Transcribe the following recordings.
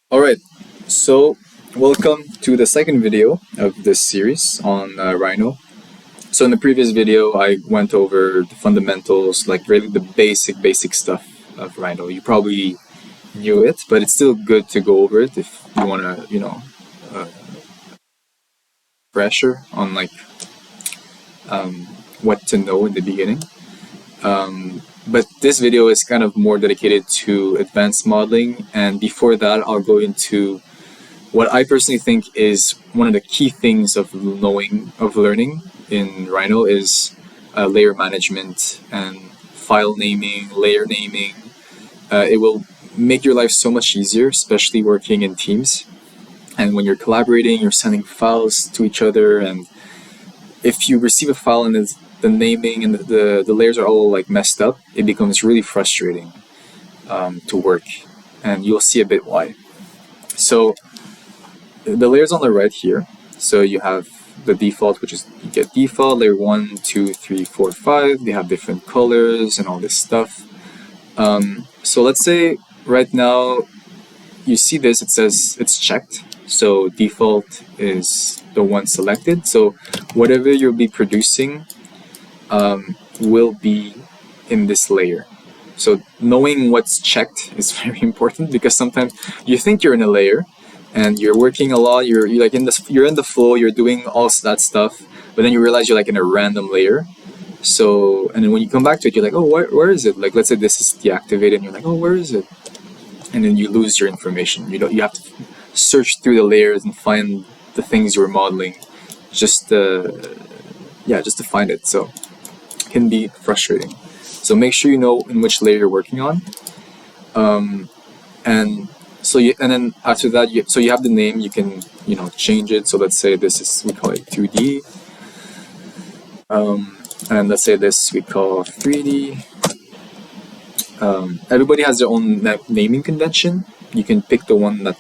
All right, so welcome to the second video of this series on Rhino. So in the previous video, I went over the fundamentals, like really the basic stuff of Rhino. You probably knew it, but it's still good to go over it if you want to, uh, pressure on like what to know in the beginning. But this video is kind of more dedicated to advanced modeling, and before that, I'll go into what I personally think is one of the key things of learning in Rhino is layer management and file naming, layer naming. It will make your life so much easier, especially working in teams. And when you're collaborating, you're sending files to each other, and if you receive a file and the naming and the layers are all like messed up, it becomes really frustrating to work, and you'll see a bit why. So the layers on the right here, so you have the default, which is you get default layer 1, 2, 3, 4, 5. They have different colors and all this stuff. So let's say right now you see this, it says it's checked, so default is the one selected. So whatever you'll be producing will be in this layer. So knowing what's checked is very important, because sometimes you think you're in a layer and you're working a lot, you're like you're in the flow, you're doing all that stuff, but then you realize you're like in a random layer. So, and then when you come back to it, you're like, oh, where is it? Like, let's say this is deactivated, and you're like, oh, where is it? And then you lose your information. You have to search through the layers and find the things you were modeling, just just to find it. So it can be frustrating. So make sure you know in which layer you're working on. And then after that, you have the name. You can change it. So let's say this is, we call it 2D, and let's say this we call 3D. Everybody has their own naming convention. You can pick the one that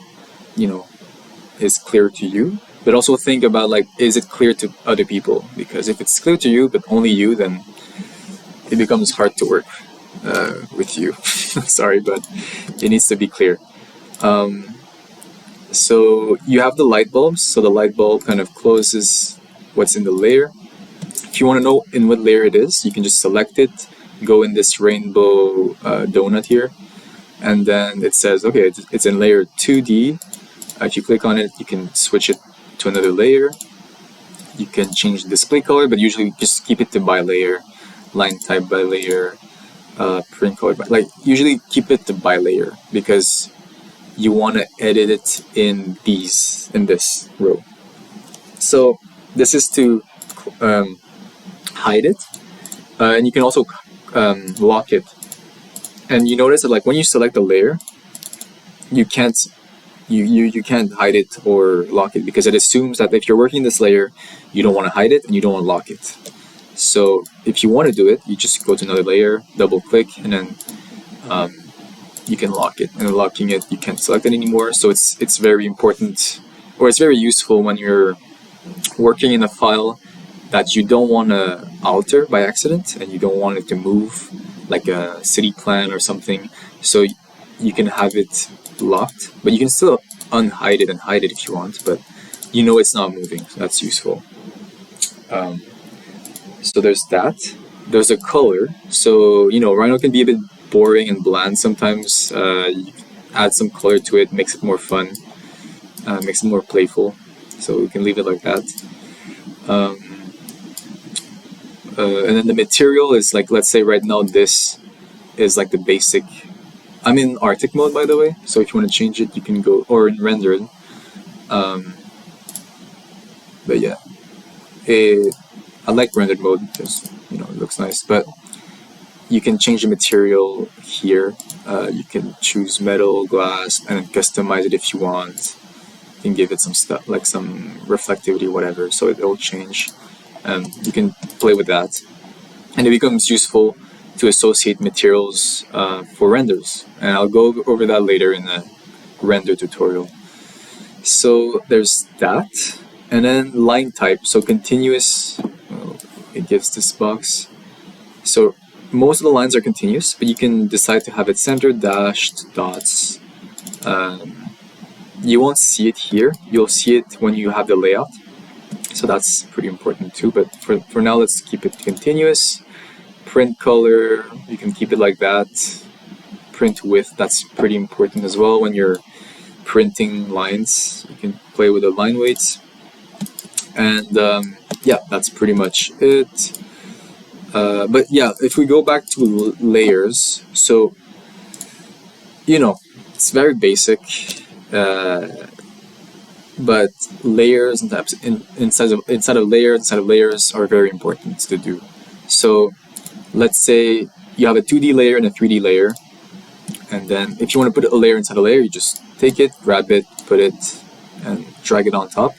is clear to you, but also think about, like, is it clear to other people? Because if it's clear to you but only you, then it becomes hard to work with you. Sorry, but it needs to be clear. So you have the light bulbs. So the light bulb kind of closes what's in the layer. If you want to know in what layer it is, you can just select it, go in this rainbow donut here, and then it says, okay, it's in layer 2D. If you click on it, you can switch it to another layer. You can change the display color, but usually just keep it to by layer, line type by layer, print color by, usually keep it to by layer, because you want to edit it in this row. So this is to hide it, and you can also lock it. And you notice that, like, when you select a layer, you can't hide it or lock it, because it assumes that if you're working this layer, you don't want to hide it and you don't want to lock it. So if you want to do it, you just go to another layer, double click, and then you can lock it. And locking it, you can't select it anymore. So it's very important, or it's very useful when you're working in a file that you don't want to alter by accident, and you don't want it to move, like a city plan or something. So you can have it locked, but you can still unhide it and hide it if you want, but it's not moving. So that's useful. So there's that. There's a color. So Rhino can be a bit boring and bland sometimes. You add some color to it, makes it more fun, makes it more playful. So we can leave it like that. And then the material is, like, let's say right now this is like the basic. I'm in Arctic mode, by the way, so if you want to change it, you can go, or in rendered. But yeah, I like rendered mode because it looks nice. But you can change the material here. You can choose metal, glass, and then customize it if you want. You can give it some stuff, like some reflectivity, whatever, so it will change. You can play with that, and it becomes useful to associate materials for renders, and I'll go over that later in the render tutorial. So there's that, and then line type. So continuous, it gives this box. So most of the lines are continuous, but you can decide to have it centered, dashed, dots, you won't see it here. You'll see it when you have the layout. So that's pretty important too. But for now, let's keep it continuous. Print color, you can keep it like that. Print width, that's pretty important as well. When you're printing lines, you can play with the line weights. And yeah, that's pretty much it. But yeah, if we go back to layers, so you know, it's very basic, but layers and types inside of layers are very important to do. So let's say you have a 2D layer and a 3D layer, and then if you want to put a layer inside a layer, you just take it, grab it, put it, and drag it on top,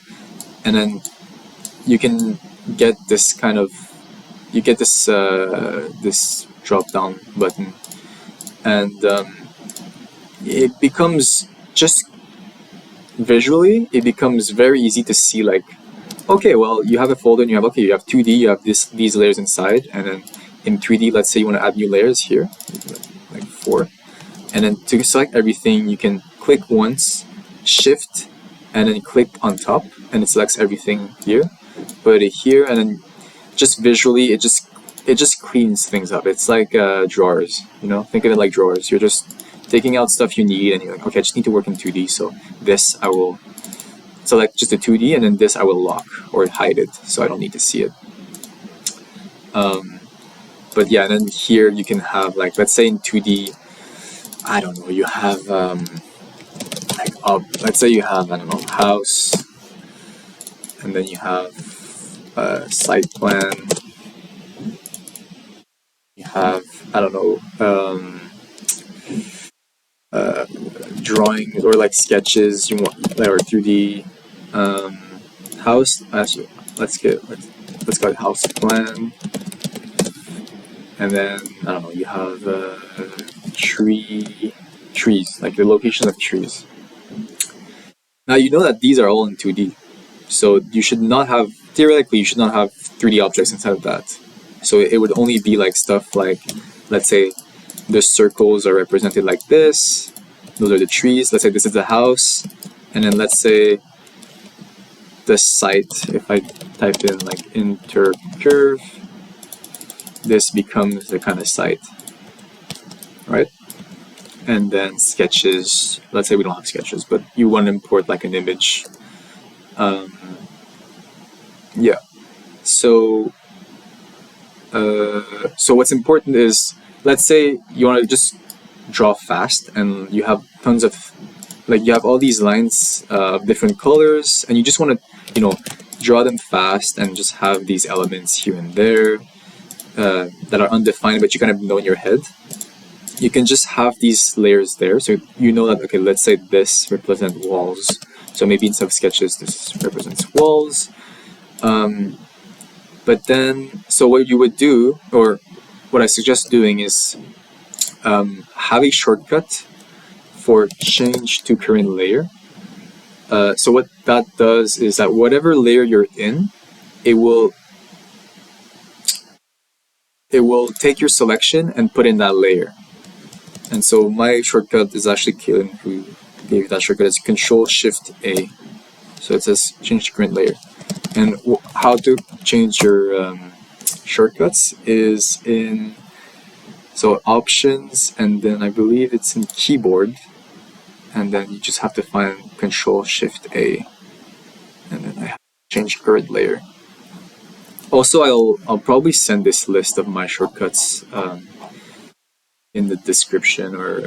and then you can get this kind of this drop down button, and it becomes just visually, it becomes very easy to see, like, okay, well, you have a folder and you have 2D, you have these layers inside, and then in 3D, let's say you want to add new layers here, like 4, and then to select everything, you can click once, shift, and then click on top, and it selects everything here, put it here, and then just visually, it just cleans things up. It's like drawers, you know, think of it like drawers. You're just taking out stuff you need, and you're like, okay, I just need to work in 2D, so this I will select just a 2D, and then this I will lock or hide it, so I don't need to see it. But yeah, and then here you can have, like, let's say in 2D, I don't know, you have let's say you have, I don't know, house, and then you have site plan, you have, I don't know, drawings or like sketches you want, or 3D house. Actually, let's go house plan, and then I don't know, you have trees, like the location of trees. Now you know that these are all in 2D, so you should not have, theoretically, you should not have 3D objects inside of that. So it would only be like stuff like, let's say the circles are represented like this, those are the trees, let's say this is the house, and then let's say the site, if I type in like intercurve, this becomes the kind of site, right? And then sketches, let's say we don't have sketches, but you want to import like an image. Yeah, so what's important is, let's say you want to just draw fast, and you have tons of, like, you have all these lines of different colors, and you just want to, you know, draw them fast and just have these elements here and there that are undefined, but you kind of know in your head. You can just have these layers there, so you know that, okay, let's say this represents walls, so maybe instead of sketches, this represents walls. But then, so what you would do, or what I suggest doing, is have a shortcut for change to current layer. So what that does is that whatever layer you're in, it will take your selection and put in that layer. And so my shortcut is actually Kaylin who gave that shortcut. It's Control-Shift-A. So it says change to current layer. And how to change your shortcuts is in, so options, and then I believe it's in keyboard, and then you just have to find Control-Shift-A, and then I have to change current layer. Also, I'll probably send this list of my shortcuts in the description, or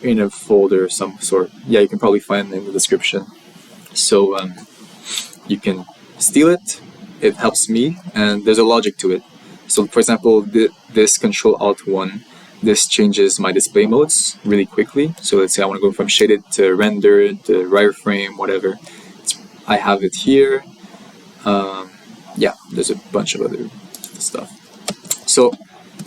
in a folder of some sort. Yeah, you can probably find it in the description. So you can steal it. It helps me, and there's a logic to it. So for example, this Control-Alt-1, this changes my display modes really quickly. So let's say I want to go from shaded to rendered to wireframe, whatever. I have it here. Yeah, there's a bunch of other stuff. So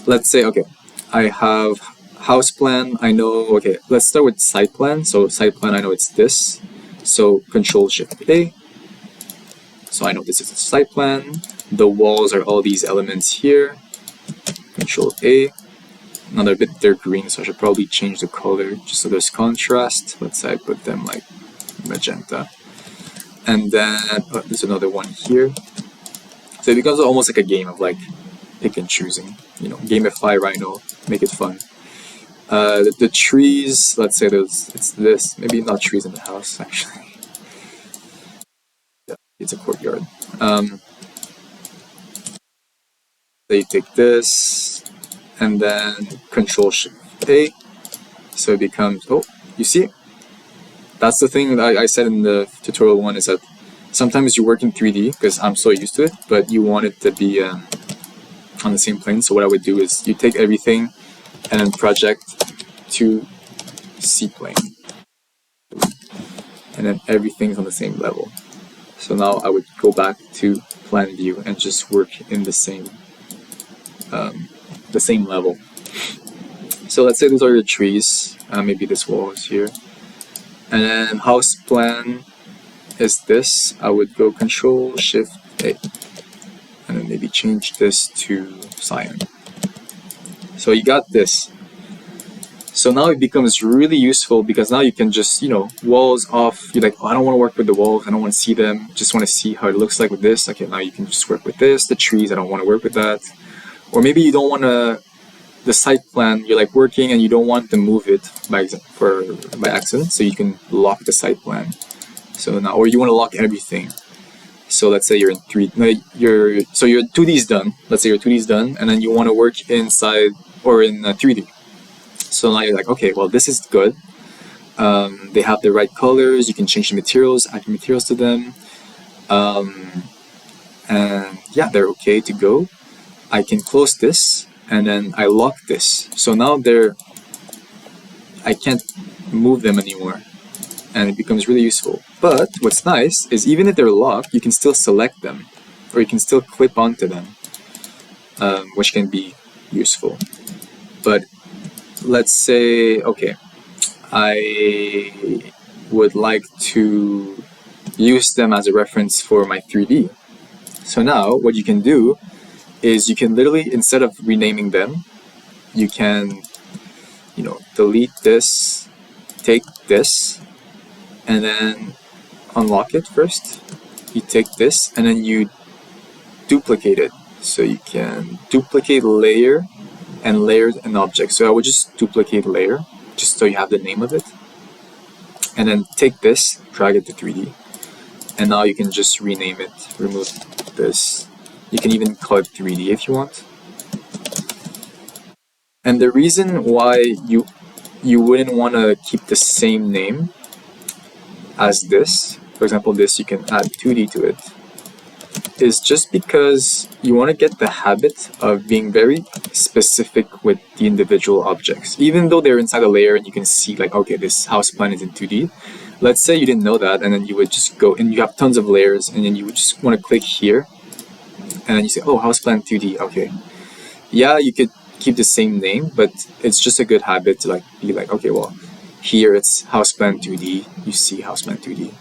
let's say, okay, I have house plan. I know, okay, let's start with site plan. So site plan, I know it's this. So Control-Shift-A. So I know this is a site plan. The walls are all these elements here. Control-A. Now they're a bit, they're green, so I should probably change the color just so there's contrast. Let's say I put them like magenta. And then there's another one here. So it becomes almost like a game of like pick and choosing. Gamify Rhino, make it fun. The trees, let's say it's this. Maybe not trees in the house actually. Yeah, it's a courtyard. So you take this, and then Control-Shift-A. So it becomes, you see? That's the thing that I said in the tutorial one, is that sometimes you work in 3D, because I'm so used to it, but you want it to be on the same plane. So what I would do is you take everything and then project to C-plane. And then everything's on the same level. So now I would go back to plan view and just work in the same level. So let's say those are your trees. Maybe this wall is here. And then house plan is this. I would go Control-Shift-A. And then maybe change this to cyan. So you got this. So now it becomes really useful, because now you can just, walls off. You're like, I don't want to work with the walls. I don't want to see them. Just want to see how it looks like with this. Okay, now you can just work with this. The trees, I don't want to work with that. Or maybe you don't want to, the site plan, you're like working and you don't want to move it by accident, so you can lock the site plan. So now, or you want to lock everything. So let's say you're in your 2D is done. Let's say your 2D is done, and then you want to work inside or in 3D. So now you're like, okay, well, this is good. They have the right colors. You can change the materials, add materials to them, and yeah, they're okay to go. I can close this, and then I lock this. So now I can't move them anymore, and it becomes really useful. But what's nice is even if they're locked, you can still select them, or you can still clip onto them, which can be useful. But let's say, okay, I would like to use them as a reference for my 3D. So now what you can do is you can literally, instead of renaming them, you can, delete this, take this, and then unlock it first. You take this, and then you duplicate it. So you can duplicate layer and layered an object. So I would just duplicate layer, just so you have the name of it. And then take this, drag it to 3D. And now you can just rename it, remove this. You can even call it 3D if you want. And the reason why you wouldn't want to keep the same name as this, for example, this, you can add 2D to it, is just because you want to get the habit of being very specific with the individual objects. Even though they're inside a layer and you can see like, okay, this house plan is in 2D. Let's say you didn't know that, and then you would just go, and you have tons of layers, and then you would just want to click here, and then you say, oh, house plan 2D, okay. Yeah, you could keep the same name, but it's just a good habit to like be like, okay, well, here it's house plan 2D, you see house plan 2D.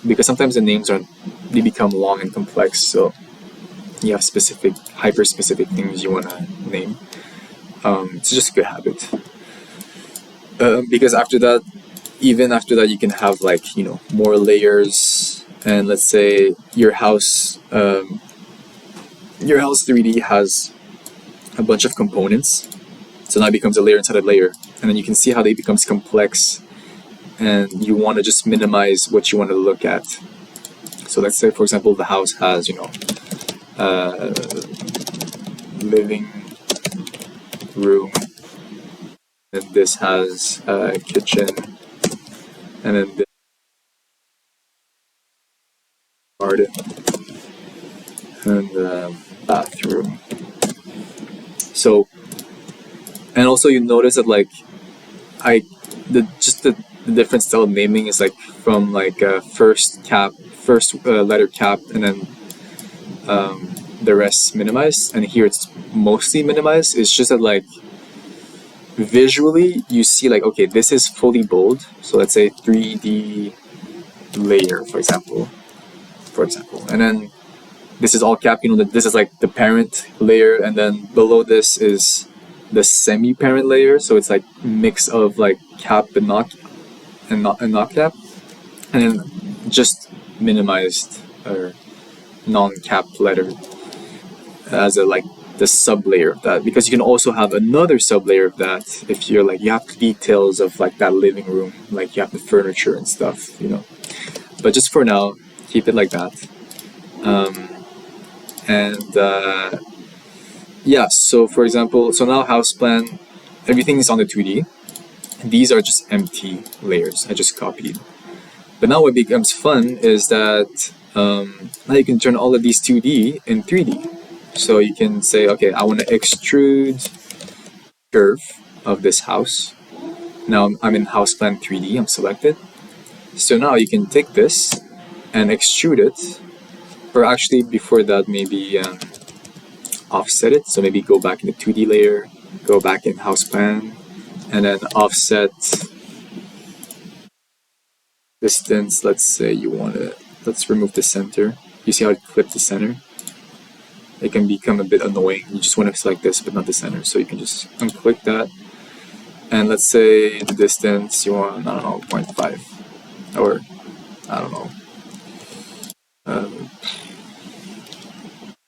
Because sometimes the names they become long and complex, so you have specific, hyper-specific things you want to name. It's just a good habit. Because even after that, you can have like, more layers, and let's say your house 3D has a bunch of components, so now it becomes a layer inside a layer, and then you can see how they becomes complex, and you want to just minimize what you want to look at. So let's say, for example, the house has, living room, and this has a kitchen, and then this garden, and bathroom. So, and also you notice that like the different style of naming is like from like first letter cap, and then the rest minimized, and here it's mostly minimized. It's just that like visually you see like, okay, this is fully bold. So let's say 3D layer, for example, and then this is all cap, this is like the parent layer, and then below this is the semi-parent layer, so it's like mix of like cap and not cap. and then just minimized or non-capped letter as a like the sublayer of that, because you can also have another sublayer of that if you're like you have details of like that living room, like you have the furniture and stuff, you know. But just for now, keep it like that. And yeah, so for example, so now house plan, everything is on the 2D. These are just empty layers I just copied. But now what becomes fun is that now you can turn all of these 2D in 3D. So you can say, okay, I want to extrude curve of this house. Now I'm in house plan 3D, I'm selected. So now you can take this and extrude it, or actually before that maybe offset it. So maybe go back in the 2D layer, go back in house plan, and then offset distance. Let's say you want to, let's remove the center. You see how it clipped the center? It can become a bit annoying. You just want to select this but not the center. So you can just unclick that. And let's say the distance you want, I don't know, 0.5. Or, I don't know,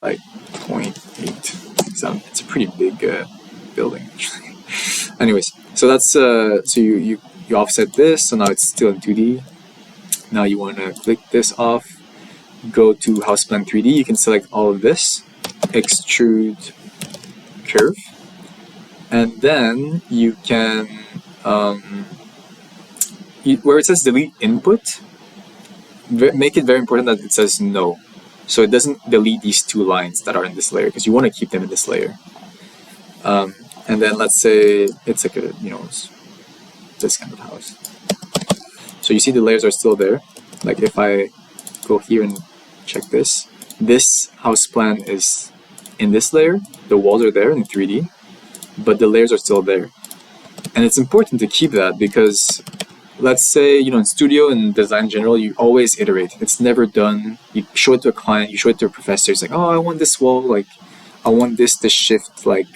like 0.8. So it's a pretty big building actually. Anyways, so that's, so you offset this, so now it's still in 2D. Now you want to click this off, go to house plan 3D, you can select all of this, extrude curve, and then you can, where it says delete input, make it very important that it says no. So it doesn't delete these two lines that are in this layer, because you want to keep them in this layer. And then let's say it's like a, you know, this kind of house. So you see the layers are still there. Like if I go here and check this, this house plan is in this layer, the walls are there in 3D, but the layers are still there. And it's important to keep that because let's say, you know, in studio and design in general, you always iterate. It's never done. You show it to a client, you show it to a professor, it's like, oh, I want this wall, like, I want this to shift like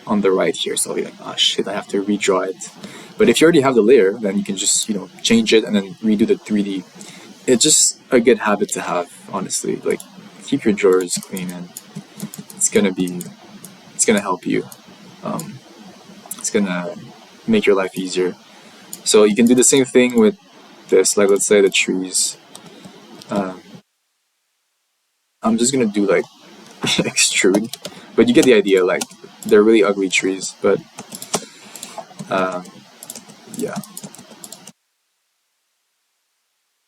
on the right here. So I'll be like, oh shit, I have to redraw it. But if you already have the layer, then you can just, you know, change it and then redo the 3D. It's just a good habit to have, honestly. Like, keep your drawers clean and it's gonna help you. It's gonna make your life easier. So you can do the same thing with this, like let's say the trees. I'm just gonna do like extrude, but you get the idea. Like they're really ugly trees, but yeah.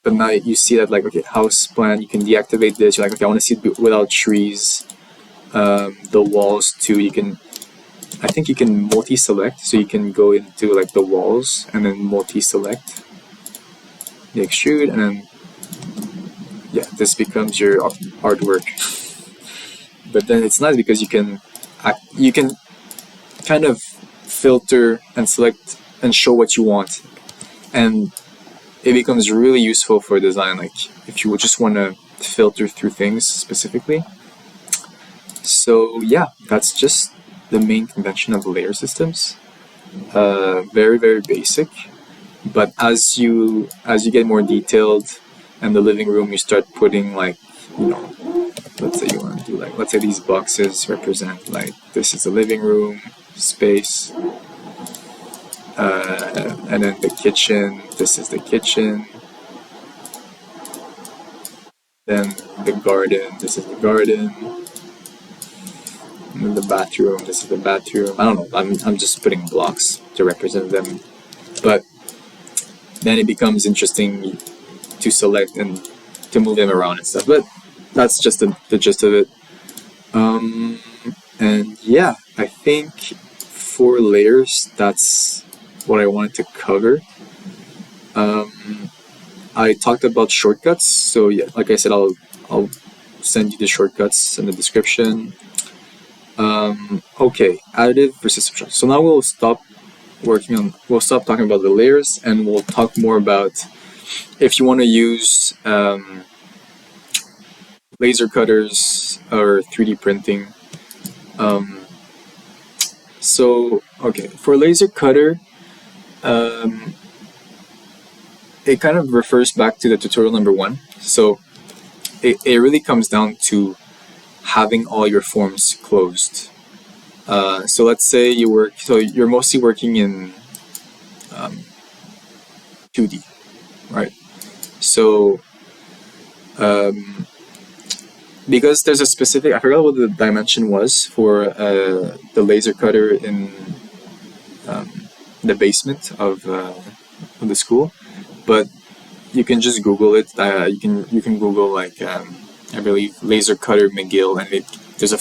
But now you see that, like, okay, house plan, you can deactivate this. You're like, okay, I want to see it without trees. The walls too, you can, I think you can multi-select, so you can go into like the walls and then multi-select the extrude, and then yeah, this becomes your artwork. But then it's nice because you can kind of filter and select and show what you want, and it becomes really useful for design, like if you just want to filter through things specifically. So yeah, that's just the main convention of layer systems. Very, very basic, but as you get more detailed, and the living room, you start putting, like, you know, let's say you want to do, like, let's say these boxes represent, like, this is the living room space, and then the kitchen, this is the kitchen, then the garden, this is the garden, and then the bathroom, this is the bathroom. I don't know, I'm just putting blocks to represent them, but then it becomes interesting to select and to move them around and stuff. But that's just the gist of it. And yeah, I think for layers, that's what I wanted to cover. I talked about shortcuts, so yeah, like I said, I'll send you the shortcuts in the description. Okay, additive versus subtraction. So now we'll stop talking about the layers, and we'll talk more about if you want to use laser cutters or 3D printing. So okay, for laser cutter, it kind of refers back to the tutorial number 1. So it really comes down to having all your forms closed. So let's say you're mostly working in 2D, right? So because there's a specific, I forgot what the dimension was for the laser cutter in the basement of the school, but you can just Google it. You can Google like I believe laser cutter McGill, and there's a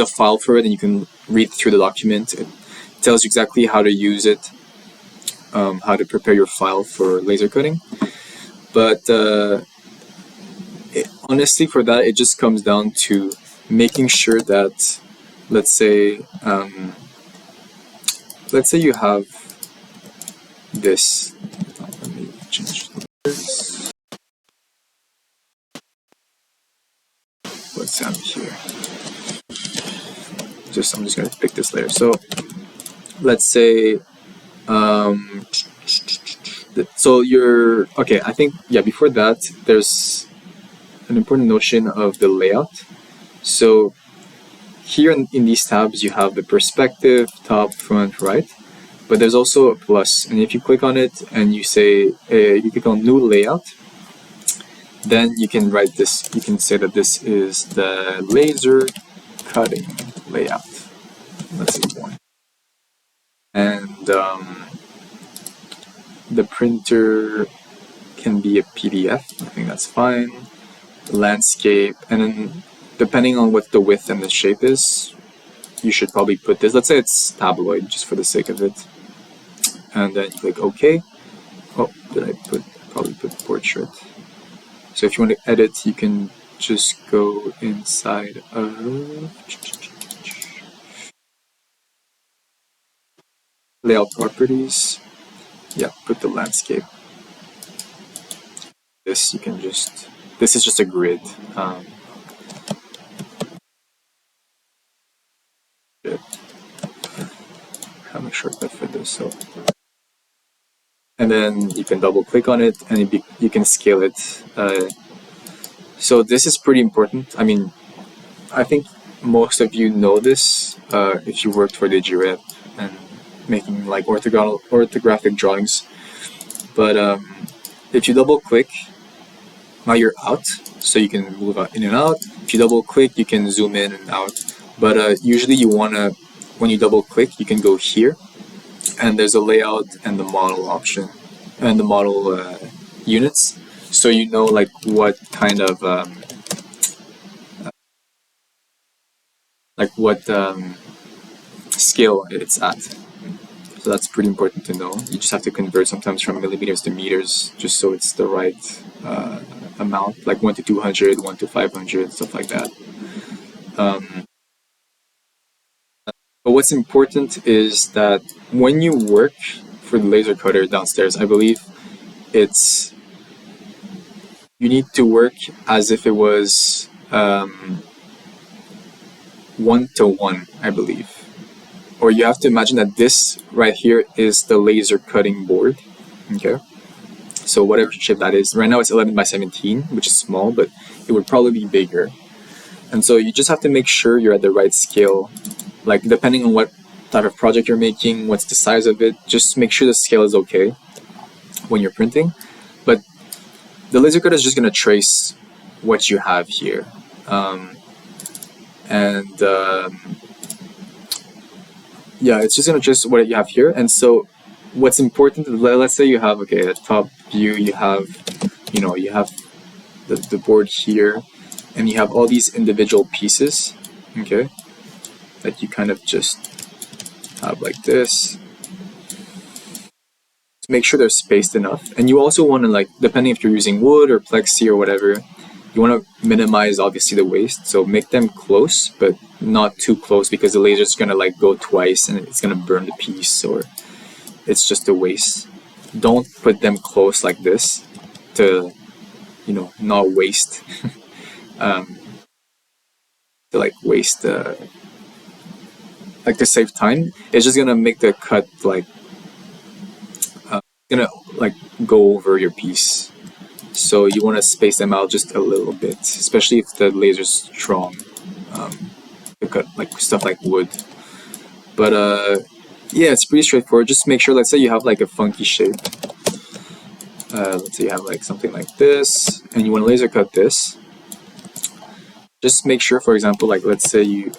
file for it, and you can read through the document. It tells you exactly how to use it, how to prepare your file for laser cutting. But honestly, for that, it just comes down to making sure that, let's say you have this. Let me change this. What's down here? I'm just gonna pick this layer. So let's say so you're okay. I think before that, there's an important notion of the layout. So here in these tabs, you have the perspective, top, front, right. But there's also a plus, and if you click on it and you say you click on new layout, then you can write this. You can say that this is the laser cutting layout. Let's see one. And the printer can be a PDF. I think that's fine. Landscape, and then depending on what the width and the shape is, you should probably put this. Let's say it's tabloid, just for the sake of it. And then you click OK. Oh, probably put portrait. So if you want to edit, you can just go inside of layout properties. Yeah, put the landscape. This is just a grid. Have a shortcut for this. So, and then you can double click on it, and you can scale it. So this is pretty important. I mean, I think most of you know this if you worked for DigiRep and making like orthographic drawings. But if you double click, now you're out, so you can move in and out. If you double click, you can zoom in and out. But usually you wanna, when you double click, you can go here, and there's a layout and the model option and the model units, so you know like what kind of scale it's at. So that's pretty important to know. You just have to convert sometimes from millimeters to meters, just so it's the right amount, like 1 to 200, 1 to 500, stuff like that. But what's important is that when you work for the laser cutter downstairs, I believe you need to work as if it was 1-to-1, I believe. Or you have to imagine that this right here is the laser cutting board. Okay. So whatever shape that is. Right now it's 11 by 17, which is small, but it would probably be bigger. And so you just have to make sure you're at the right scale. Like depending on what type of project you're making, what's the size of it, just make sure the scale is okay when you're printing. But the laser cutter is just going to trace what you have here. Yeah, it's just going to trace what you have here. And so what's important, let's say you have, okay, the top view, you have the board here, and you have all these individual pieces, okay, that you kind of just have like this. Make sure they're spaced enough. And you also want to, like, depending if you're using wood or plexi or whatever, you want to minimize obviously the waste. So make them close, but not too close, because the laser's going to like go twice and it's going to burn the piece, or it's just a waste. Don't put them close like this to, not waste. To like waste, like to save time. It's just going to make the cut like gonna like go over your piece. So you want to space them out just a little bit, especially if the laser's strong. To cut like stuff like wood. But yeah, it's pretty straightforward. Just make sure, let's say you have like a funky shape. Let's say you have like something like this, and you want to laser cut this. Just make sure, for example, like let's say you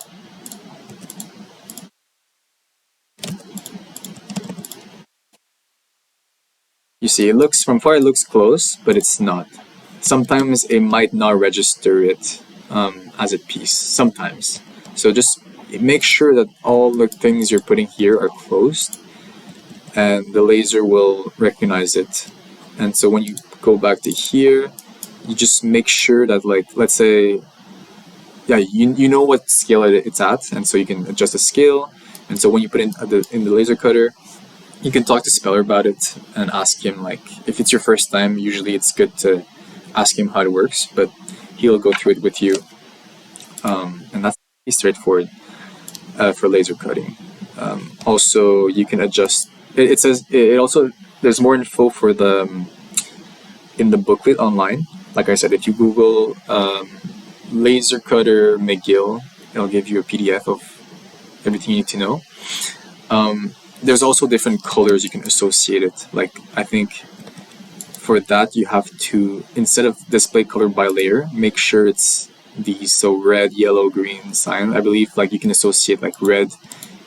see it looks from far, it looks close, but it's not. Sometimes it might not register it as a piece. Sometimes. So just make sure that all the things you're putting here are closed, and the laser will recognize it. And so when you go back to here, you just make sure that, like, let's say, yeah, you know what scale it's at, and so you can adjust the scale. And so when you put in the laser cutter, you can talk to Speller about it and ask him, like, if it's your first time, usually it's good to ask him how it works, but he'll go through it with you. And that's pretty straightforward for laser cutting. Also, you can adjust. It says it also. There's more info for the in the booklet online. Like I said, if you Google laser cutter McGill, it'll give you a PDF of everything you need to know. There's also different colors you can associate it. Like, I think for that you have to, instead of display color by layer, make sure it's these, so red, yellow, green sign. I believe like you can associate, like, red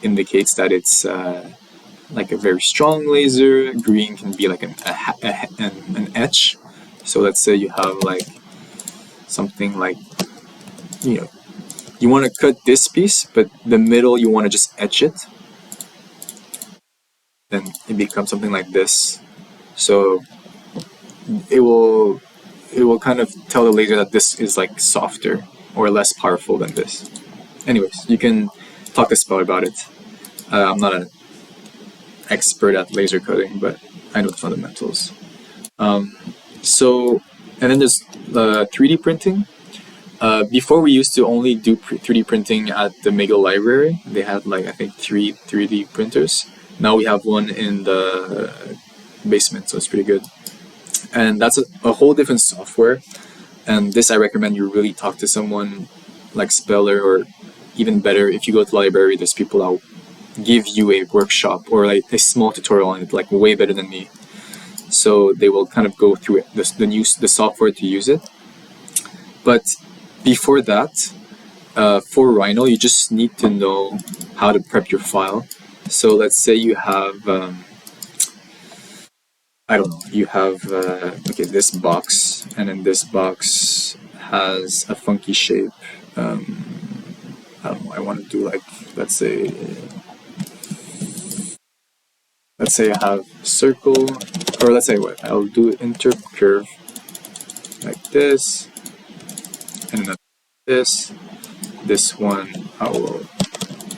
indicates that it's like a very strong laser. Green can be like an etch. So let's say you have like something like, you want to cut this piece, but the middle you want to just etch it. Then it becomes something like this. So it will kind of tell the laser that this is like softer or less powerful than this. Anyways, you can talk to Speller about it. I'm not an expert at laser cutting, but I know the fundamentals. And then there's 3D printing. Before, we used to only do 3D printing at the McGill library. They had, like, I think 3D printers. Now we have one in the basement, so it's pretty good. And that's a whole different software. And this, I recommend you really talk to someone like Speller, or even better, if you go to the library, there's people that will give you a workshop or like a small tutorial on it, like way better than me. So they will kind of go through it, the software to use it. But before that, for Rhino, you just need to know how to prep your file. So let's say you have, I don't know, you have, okay, this box, and then this box has a funky shape. I don't know, I want to do, like, let's say I have circle, or let's say what, I'll do intercurve like this, and then this one I will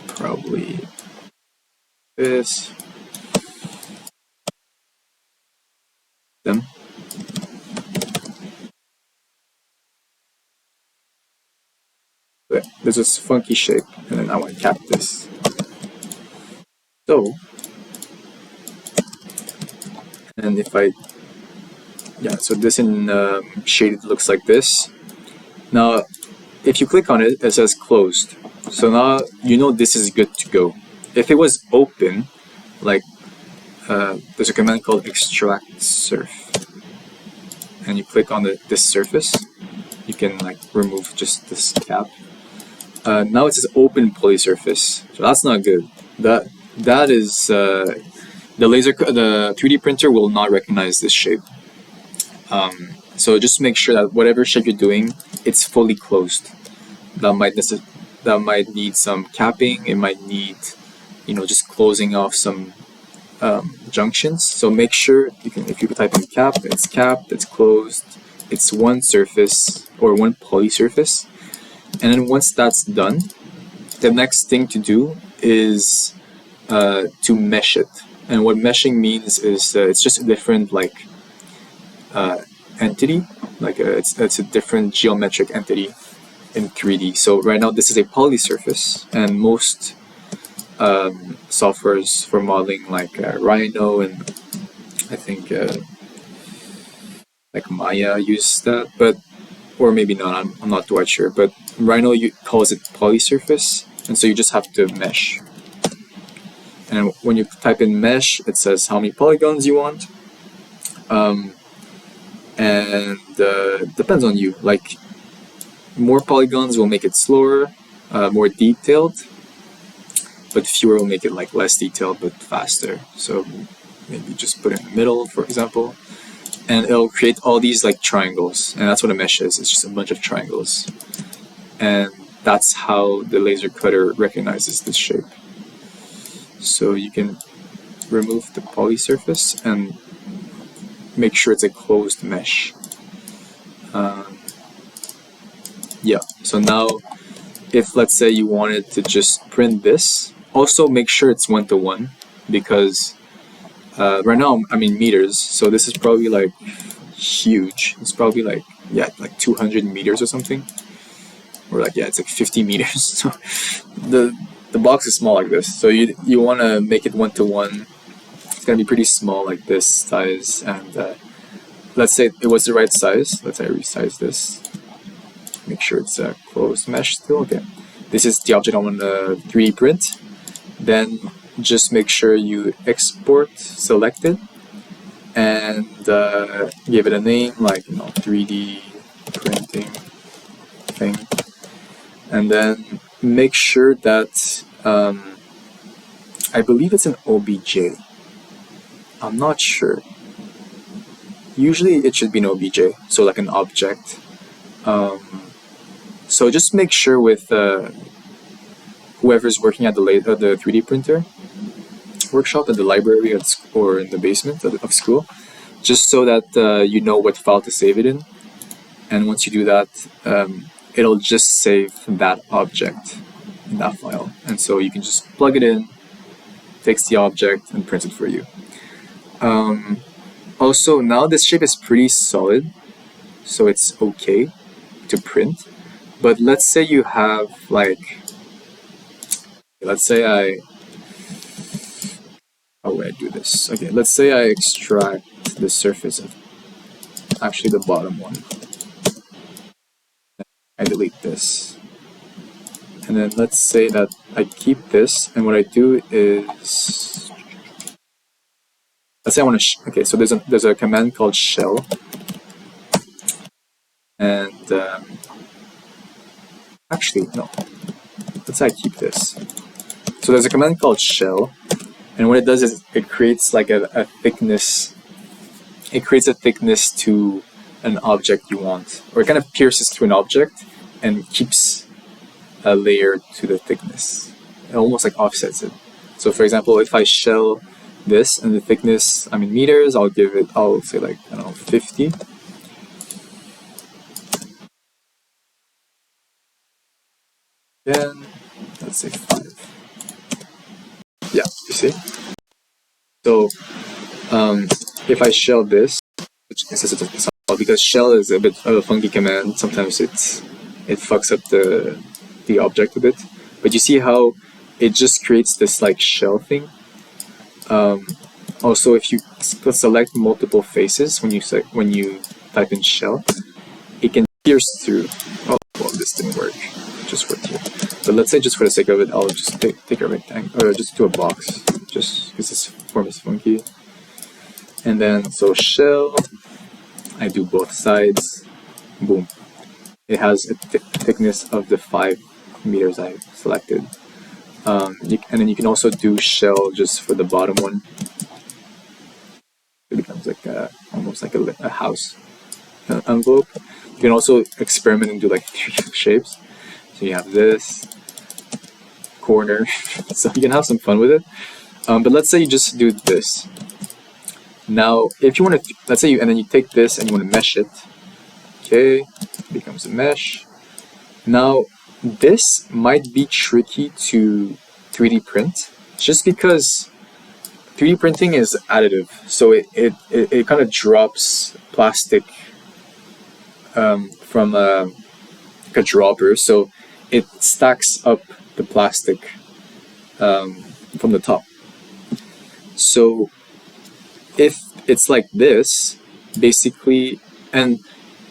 probably this, them. But there's this funky shape, and then I want to cap this. So, and if I, yeah, so this in shaded looks like this. Now, if you click on it, it says closed. So now you know this is good to go. If it was open, like, there's a command called extract surf, and you click on this surface, you can, like, remove just this cap. Now it says open poly surface, so that's not good. That is the 3D printer will not recognize this shape. So just make sure that whatever shape you're doing, it's fully closed. That might need some capping. It might need, just closing off some junctions. So make sure if you type in cap, it's capped, it's closed, it's one surface or one poly surface. And then once that's done, the next thing to do is to mesh it. And what meshing means is it's just a different, like, entity, like it's a different geometric entity in 3D. So right now this is a poly surface, and most softwares for modeling, like Rhino and I think like Maya uses that, but or maybe not. I'm not quite sure. But Rhino calls it polysurface, and so you just have to mesh. And when you type in mesh, it says how many polygons you want. And depends on you. Like more polygons will make it slower, more detailed, but fewer will make it like less detailed but faster. So maybe just put it in the middle, for example, and it'll create all these like triangles, and that's what a mesh is. It's just a bunch of triangles, and that's how the laser cutter recognizes this shape. So you can remove the poly surface and make sure it's a closed mesh. Yeah, so now if let's say you wanted to just print this, also make sure it's 1-to-1, because right now I'm in meters, so this is probably like huge. It's probably like, yeah, like 200 meters or something, or like, yeah, it's like 50 meters. So the box is small like this, so you want to make it 1-to-1. It's gonna be pretty small, like this size, and let's say it was the right size. Let's say I resize this. Make sure it's a closed mesh still. Okay, this is the object I want to 3D print. Then just make sure you export selected and give it a name, like 3D printing thing, and then make sure that I believe it's an OBJ. I'm not sure. Usually it should be an OBJ, so like an object. So just make sure with whoever's working at the 3D printer workshop at the library or in the basement of school, just so that you know what file to save it in. And once you do that, it'll just save that object in that file. And so you can just plug it in, takes the object, and prints it for you. Also, now this shape is pretty solid, so it's okay to print. But let's say you have like, let's say how would I do this? Okay, let's say I extract the surface of actually the bottom one. I delete this. And then let's say that I keep this, and what I do is, let's say I want to, okay, so there's a command called shell, and actually, no, let's say I keep this. So there's a command called shell, and what it does is it creates like a thickness, it creates a thickness to an object you want, or it kind of pierces through an object and keeps a layer to the thickness. It almost like offsets it. So for example, if I shell this and the thickness, I'm in meters, I'll say like, I don't know, 50. Then, let's say 5. Yeah, you see? So, if I shell this, which is because shell is a bit of a funky command, sometimes it fucks up the object a bit. But you see how it just creates this like shell thing? Also, if you select multiple faces when you type in shell, it can pierce through. Oh, well, this didn't work. It just worked here. But let's say just for the sake of it, I'll just take a rectangle, or just do a box, just because this form is funky. And then, so shell, I do both sides, boom. It has a thickness of the 5 meters I selected. And then you can also do shell just for the bottom one. It becomes like almost like a house envelope. You can also experiment and do like 3 shapes. So you have this corner, so you can have some fun with it. But let's say you just do this. Now, if you want to, let's say and then you take this and you want to mesh it. Okay, it becomes a mesh. Now, this might be tricky to 3D print, just because 3D printing is additive, so it kind of drops plastic from a dropper, so it stacks up the plastic from the top. So if it's like this, basically, and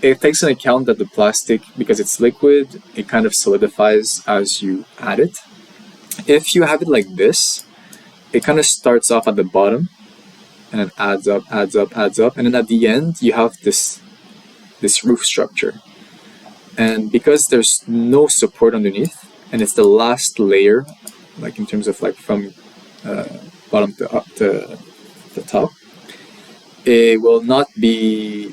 it takes into account that the plastic, because it's liquid, it kind of solidifies as you add it. If you have it like this, it kind of starts off at the bottom and then adds up, adds up, adds up, and then at the end you have this roof structure. And because there's no support underneath, and it's the last layer, like in terms of like from bottom to up to the top, it will not be,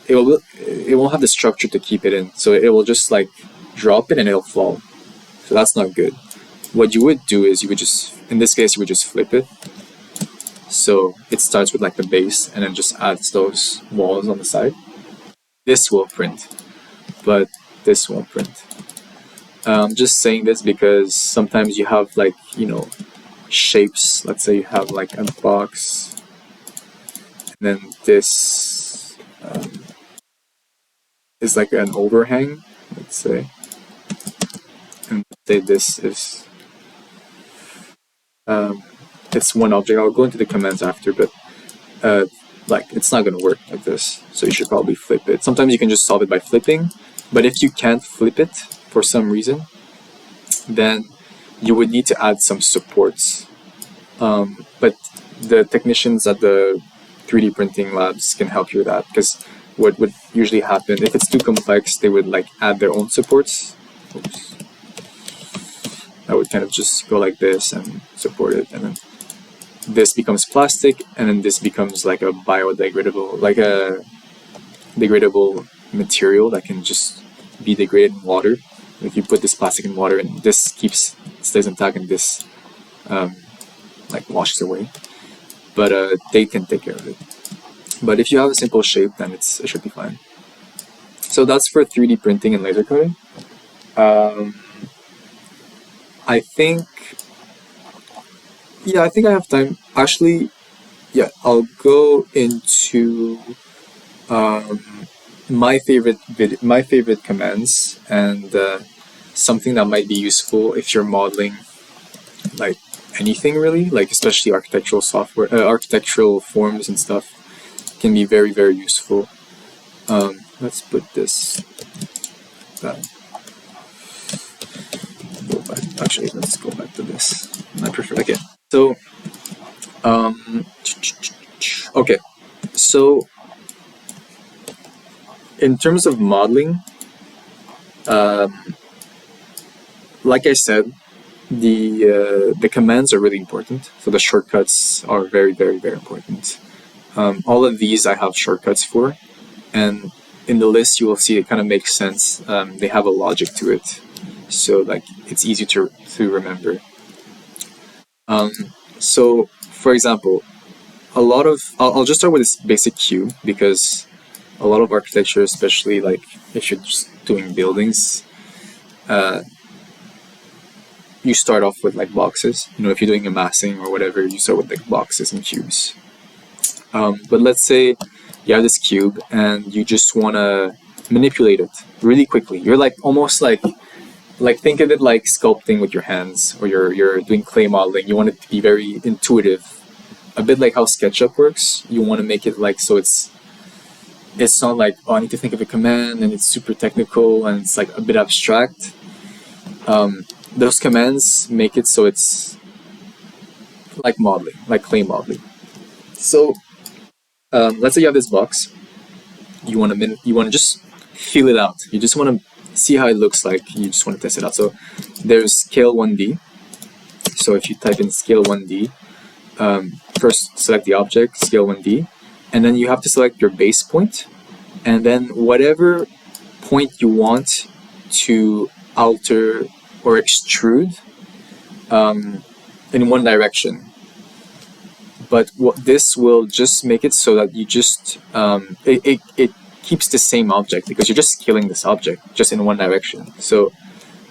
it won't have the structure to keep it in. So it will just like drop it and it'll fall. So that's not good. What you would do is you would just, in this case, you would just flip it. So it starts with like the base and then just adds those walls on the side. This will print, but this won't print. I'm just saying this because sometimes you have like, you know, shapes. Let's say you have like a box, and then this is like an overhang, let's say. And say this is it's one object. I'll go into the commands after, but like it's not going to work like this. So you should probably flip it. Sometimes you can just solve it by flipping, but if you can't flip it for some reason, then you would need to add some supports. But the technicians at the 3D printing labs can help you with that, because what would usually happen, if it's too complex, they would like add their own supports. Oops. I would kind of just go like this and support it, and then this becomes plastic, and then this becomes like a biodegradable, like a degradable material that can just be degraded in water. If you put this plastic in water, and this stays intact, and this like washes away. But they can take care of it. But if you have a simple shape, then it should be fine. So that's for 3D printing and laser cutting. I think I have time. Actually, yeah, I'll go into my favorite commands, and something that might be useful if you're modeling like anything really, like especially architectural software, architectural forms and stuff can be very, very useful. Let's put this down. Actually, let's go back to this. I prefer. Okay, so okay, so in terms of modeling, like I said, the commands are really important. So the shortcuts are very, very, very important. All of these I have shortcuts for, and in the list you will see it kind of makes sense. They have a logic to it, so like it's easy to remember. So for example, I'll just start with this basic cube, because a lot of architecture, especially like if you're just doing buildings, you start off with like boxes. You know, if you're doing a massing or whatever, you start with like boxes and cubes. But let's say you have this cube and you just want to manipulate it really quickly. You're like almost like think of it like sculpting with your hands, or you're doing clay modeling. You want it to be very intuitive, a bit like how SketchUp works. You want to make it like so it's not like, oh, I need to think of a command and it's super technical and it's like a bit abstract. Those commands make it so it's like modeling, like clay modeling. So let's say you have this box. You want to just feel it out. You just want to see how it looks like. You just want to test it out. So there's scale 1D. So if you type in scale 1D, first select the object, scale 1D, and then you have to select your base point, and then whatever point you want to alter or extrude in one direction. But this will just make it so that you just it keeps the same object, because you're just scaling this object just in one direction. So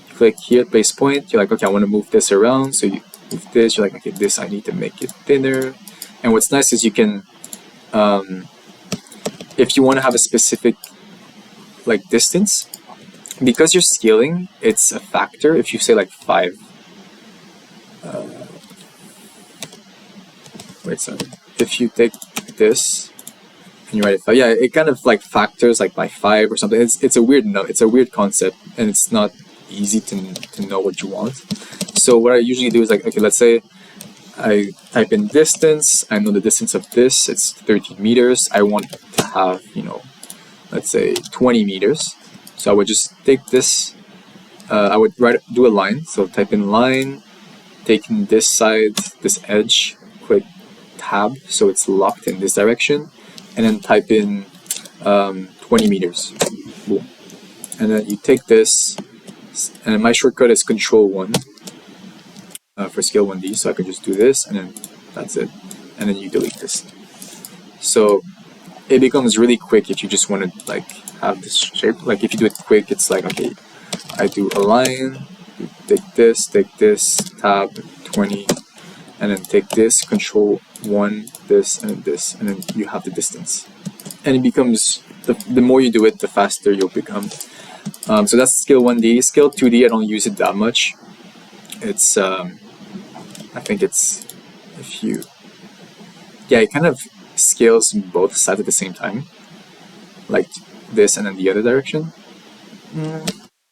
you click here at base point, you're like, okay, I want to move this around. So you move this, you're like, okay, this I need to make it thinner. And what's nice is you can, if you want to have a specific like distance, because you're scaling, it's a factor. If you say like 5, if you take this, and you write it 5. Yeah, it kind of like factors like by 5 or something. It's a weird it's a weird concept, and it's not easy to know what you want. So what I usually do is like, okay, let's say I type in distance. I know the distance of this, it's 13 meters. I want to have, you know, let's say 20 meters. So I would just take this, I would do a line. So type in line, taking this side, this edge, click tab so it's locked in this direction, and then type in 20 meters. Boom. And then you take this, and my shortcut is Control-1 for scale 1D, so I can just do this, and then that's it. And then you delete this. So it becomes really quick if you just want to like have this shape. Like if you do it quick, it's like, okay, I do a line, take this, tab, 20, and then take this, Control-1, this, and then you have the distance. And it becomes, the more you do it, the faster you'll become. So that's scale 1D. Scale 2D, I don't use it that much. It's, I think it's, it kind of scales both sides at the same time, like this and then the other direction.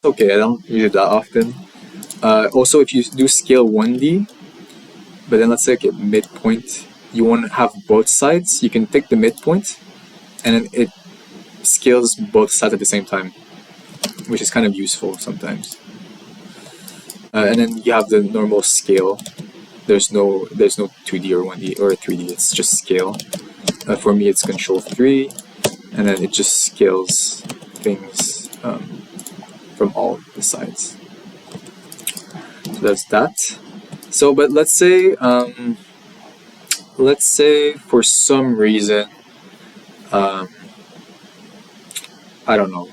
Okay, I don't use it that often. Also, if you do scale 1D, but then let's say okay, midpoint, you want to have both sides, you can take the midpoint and then it scales both sides at the same time, which is kind of useful sometimes. And then you have the normal scale. There's no 2D or 1D or 3D, it's just scale. For me it's Control-3, and then it just scales things from all the sides. So that's that. So, but let's say for some reason, I don't know,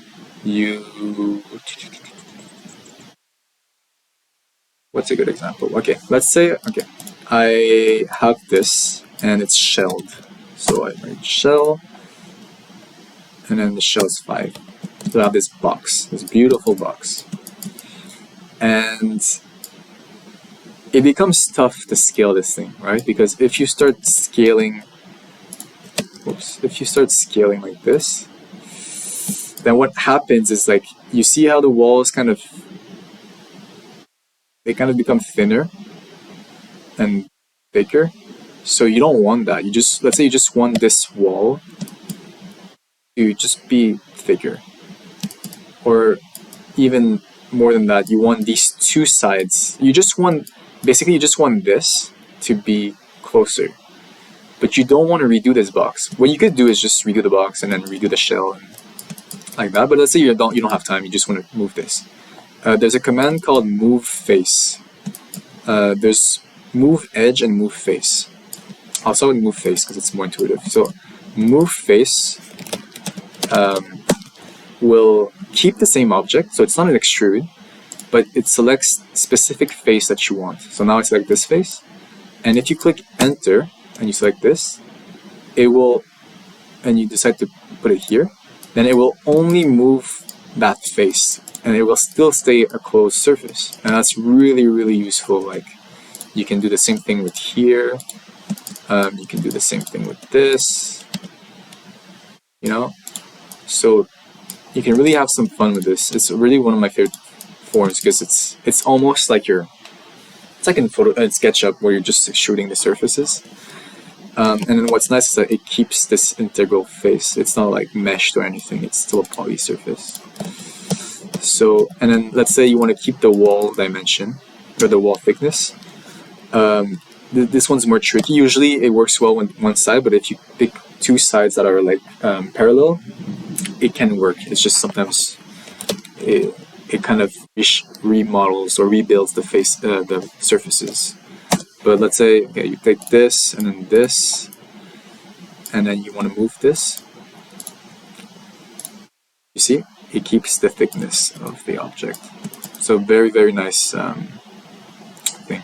what's a good example? Okay, let's say, okay, I have this and it's shelled. So I write shell, and then the shell is 5. So I have this box, this beautiful box. And it becomes tough to scale this thing, right? Because if you start scaling, like this, then what happens is like, you see how the walls they kind of become thinner and thicker. So you don't want that. You just, let's say you just want this wall to just be thicker. Or even more than that, you want these two sides. Basically you just want this to be closer. But you don't want to redo this box. What you could do is just redo the box and then redo the shell and like that. But let's say you don't have time, you just want to move this. There's a command called move face. There's move edge and move face. I'll start with move face because it's more intuitive. So move face will keep the same object, so it's not an extrude, but it selects specific face that you want. So now I select this face, and if you click enter and you select this, it will, and you decide to put it here, then it will only move that face, and it will still stay a closed surface. And that's really, really useful. Like, you can do the same thing with here. You can do the same thing with this. You know? So you can really have some fun with this. It's really one of my favorite forms because it's almost like it's like in SketchUp where you're just extruding the surfaces. And then what's nice is that it keeps this integral face. It's not like meshed or anything. It's still a poly surface. So, and then let's say you want to keep the wall dimension or the wall thickness. This one's more tricky. Usually it works well on one side, but if you pick two sides that are like parallel, it can work. It's just sometimes it kind of remodels or rebuilds the face, the surfaces. But let's say, okay, you take this and then this, and then you want to move this. You see, it keeps the thickness of the object. So very, very nice thing.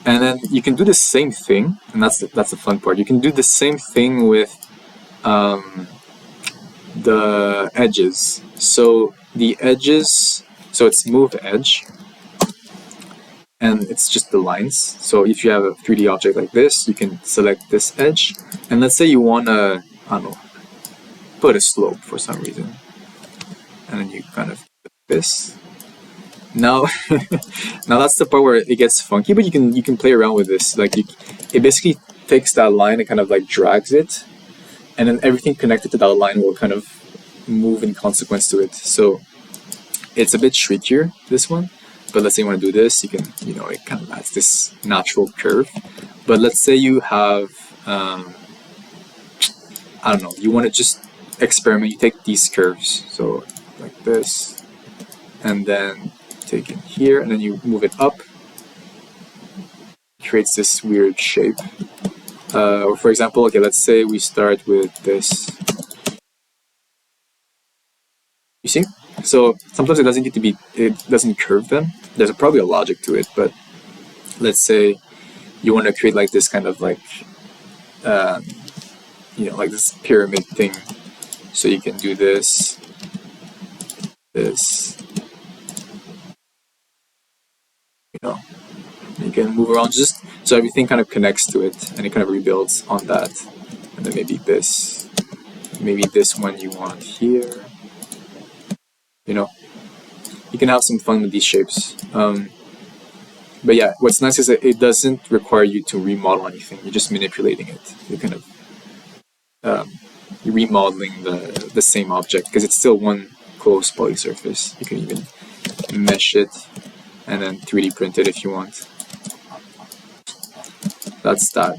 And then you can do the same thing, and that's the fun part. You can do the same thing with the edges. So the edges, so it's move edge, and it's just the lines. So if you have a 3D object like this, you can select this edge, and let's say you want to, I don't know, put a slope for some reason, and then you kind of put this. Now, now that's the part where it gets funky, but you can play around with this. Like it basically takes that line and kind of like drags it, and then everything connected to that line will kind of move in consequence to it. So it's a bit trickier, this one. But let's say you want to do this, you can, it kind of adds this natural curve. But let's say you have, I don't know, you want to just experiment. You take these curves, so like this, and then take it here, and then you move it up. It creates this weird shape. Or for example, okay, let's say we start with this. You see? So sometimes it doesn't it doesn't curve them. There's probably a logic to it, but let's say you want to create like this kind of like, like this pyramid thing. So you can do this, you can move around just so everything kind of connects to it and it kind of rebuilds on that. And then maybe this one you want here. You can have some fun with these shapes. But yeah, what's nice is that it doesn't require you to remodel anything. You're just manipulating it. You're kind of you're remodeling the same object because it's still one closed poly surface. You can even mesh it and then 3D print it if you want. That's that.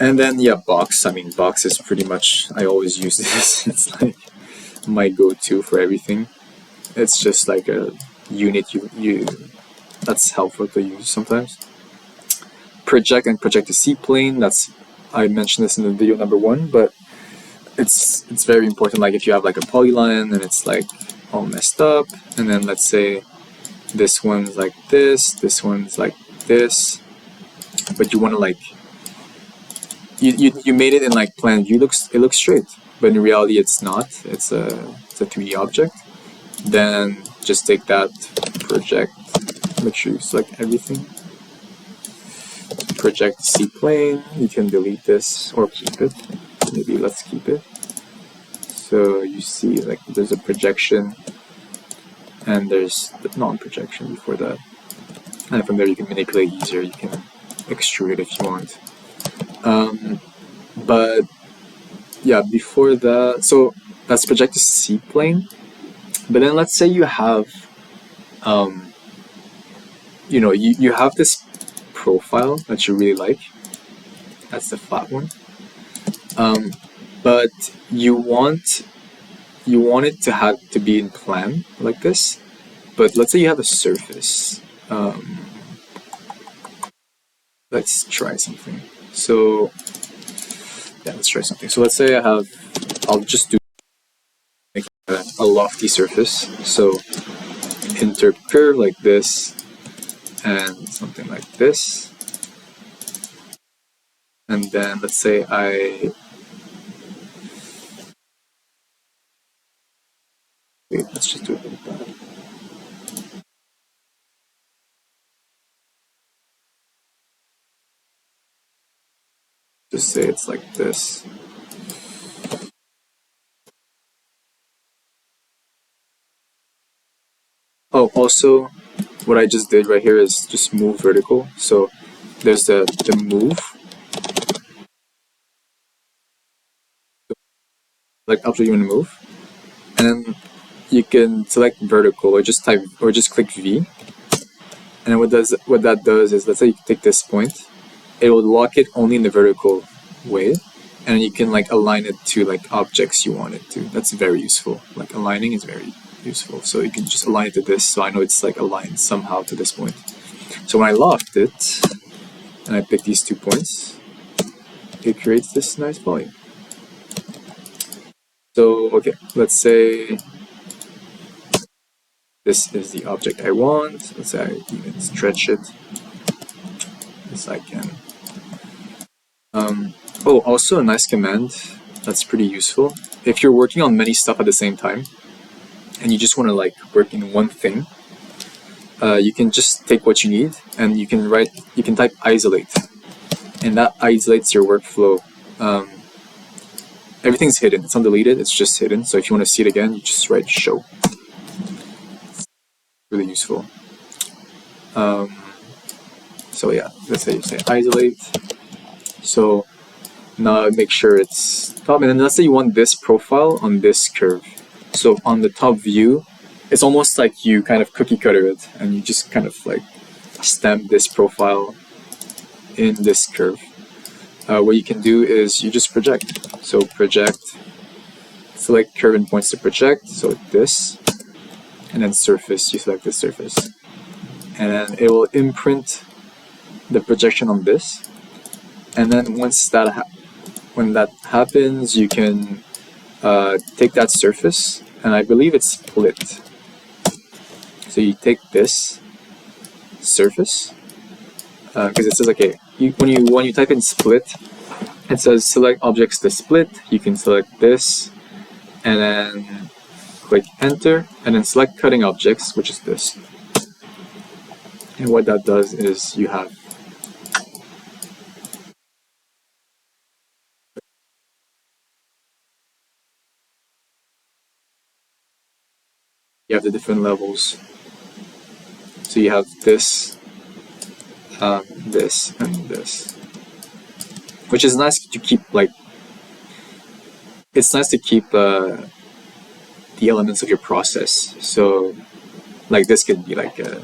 And then yeah, box. I mean, box is pretty much, I always use this. It's like my go-to for everything. It's just like a unit you that's helpful to use sometimes. Project and project to C-plane. I mentioned this in the video number 1, but it's very important. Like if you have like a polyline and it's like all messed up, and then let's say this one's like this one's like this, but you want to like you made it in like plan view. It looks straight, but in reality it's not. It's a 3D object. Then just take that project. Make sure you select everything. Project C-plane. You can delete this or keep it. Maybe let's keep it. So you see like there's a projection and there's the non-projection before that. And from there you can manipulate easier. You can extrude it if you want. But yeah, before that, so that's project to C-plane. But then let's say you have, you have this profile that you really like. That's the flat one. But you want it to be in plan like this. But let's say you have a surface. Let's try something. So yeah, let's try something. So let's say I'll just do a lofty surface. So interp curve like this and something like this. And then let's say let's just do it like that. Just say it's like this. Oh, also, what I just did right here is just move vertical. So there's the move. Like after you want to move, and then you can select vertical or just click V. And then what that does is, let's say you take this point, it will lock it only in the vertical way, and you can like align it to like objects you want it to. That's very useful. Like aligning is very useful. So you can just align it to this, so I know it's like aligned somehow to this point. So when I locked it and I pick these 2 points, it creates this nice volume. So okay, let's say this is the object I want. Let's say I even stretch it as I can. Oh, also a nice command that's pretty useful if you're working on many stuff at the same time. and you just want to like work in one thing, you can just take what you need and you can type isolate, and that isolates your workflow. Everything's hidden, it's undeleted, it's just hidden. So if you want to see it again, you just write show. Really useful. So yeah, let's say you say isolate. So now make sure it's top, and then let's say you want this profile on this curve. So on the top view, it's almost like you kind of cookie cutter it, and you just kind of like stamp this profile in this curve. What you can do is you just project. So project, select curve and points to project, so this, and then surface, you select the surface. And then it will imprint the projection on this. And then once that when that happens, you can take that surface, and I believe it's split. So you take this surface, because it says okay, when you type in split, it says select objects to split. You can select this, and then click enter, and then select cutting objects, which is this. And what that does is you have the different levels. So you have this, this, and this, which is nice to keep like. It's nice to keep the elements of your process. So, like this could be like a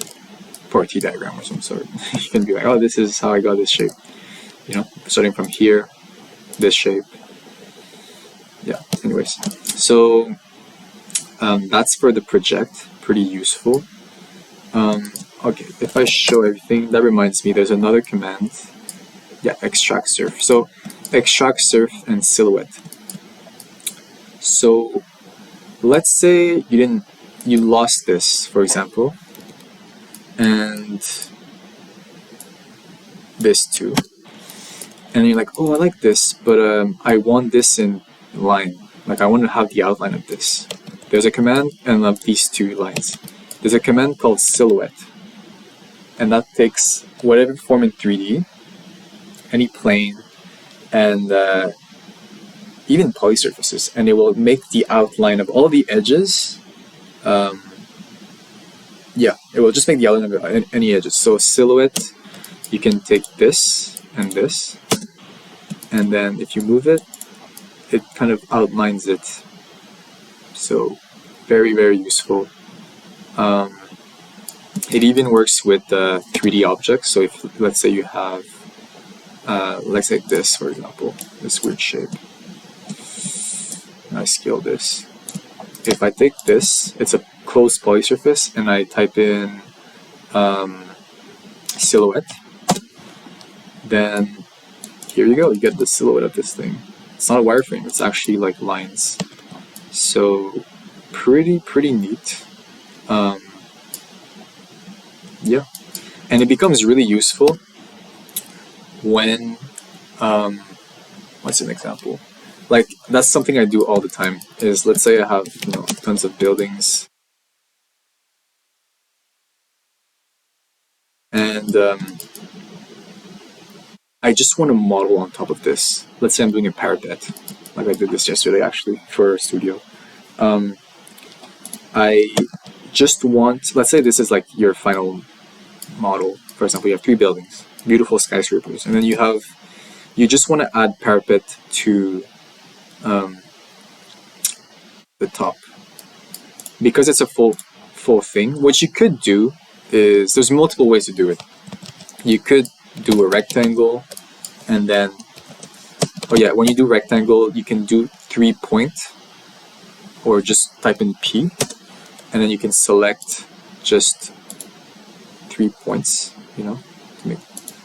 party diagram or some sort. You can be like, oh, this is how I got this shape. You know, starting from here, this shape. Yeah. Anyways, so that's for the project. Pretty useful. Okay, if I show everything, that reminds me, there's another command. Yeah, extract surf. So extract surf and silhouette. So let's say you lost this, for example, and this too, and you're like, oh, I like this, but I want this in line. Like I want to have the outline of this. There's a command and of these two lines. There's a command called silhouette, and that takes whatever form in 3D, any plane, and even polysurfaces, and it will make the outline of all the edges. It will just make the outline of any edges. So silhouette, you can take this, and then if you move it, it kind of outlines it. So very, very useful. It even works with 3D objects. So if, let's say you have, let's say this, for example, this weird shape. And I scale this. If I take this, it's a closed polysurface, and I type in silhouette, then here you go, you get the silhouette of this thing. It's not a wireframe, it's actually like lines. So pretty neat. Yeah, and it becomes really useful when what's an example? Like that's something I do all the time. Is let's say I have tons of buildings, and I just want to model on top of this. Let's say I'm doing a parapet, like I did this yesterday actually for a studio. I just want, let's say this is like your final model. For example, you have 3 buildings, beautiful skyscrapers, and then you just want to add parapet to the top. Because it's a full thing, what you could do is, there's multiple ways to do it. You could do a rectangle, and then, when you do rectangle, you can do 3 point, or just type in P, and then you can select just 3 points,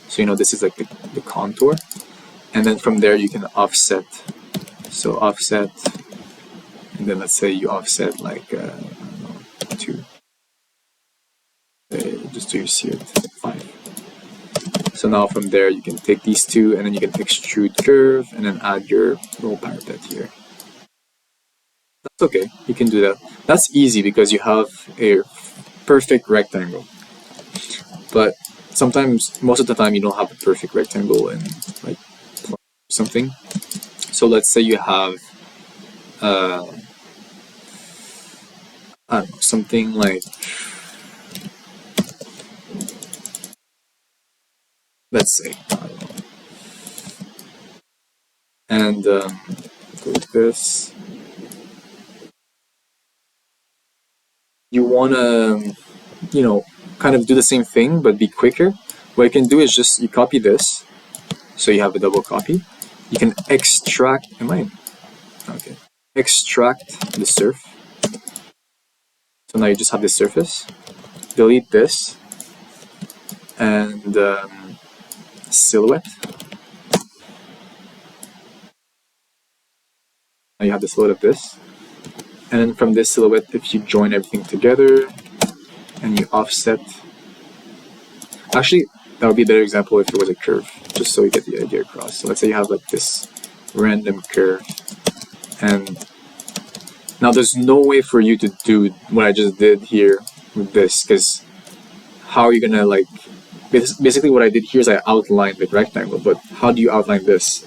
so this is like the contour, and then from there you can offset. So offset, and then let's say you offset like 2, just so you see it, 5. So now from there you can take these 2, and then you can extrude curve, and then add your little parapet here. It's okay, you can do that. That's easy because you have a perfect rectangle. But sometimes, most of the time, you don't have a perfect rectangle in like something. So let's say you have I don't know, something like, let's say, I don't know, and go with this. You want to, kind of do the same thing but be quicker. What you can do is just you copy this, so you have a double copy. You can extract. Okay? Extract the surf. So now you just have this surface. Delete this and silhouette. Now you have the silhouette of this. And then from this silhouette, if you join everything together and you offset, actually, that would be a better example if it was a curve, just so you get the idea across. So let's say you have like this random curve, and now there's no way for you to do what I just did here with this, because how are you gonna like, basically what I did here is I outlined the rectangle, but how do you outline this,